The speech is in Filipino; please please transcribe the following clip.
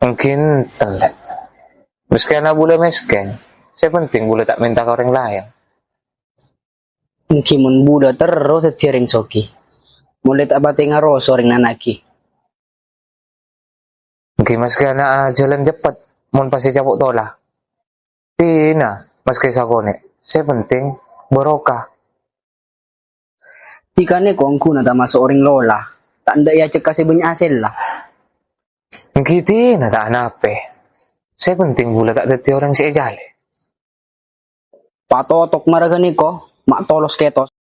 Mungkin telat. Meski na bula mesken, saya penting bula tak minta ke orang lain. Mungkin mun buda terus setiring soki. Mulai tak bate ngaroso ring nanaki. Mungkin meski na jalan cepat, mun pasti capuk tola. Tina, meski sakone, saya penting barokah. Tikane ko ang kuna ta masuk ring lola. Tak ndak ya cek kasih banyak hasil lah. Mungkin tina tak nape. Saya penting bula tak dati orang si ejale. Patotok maragani ko, mak tolos ketos.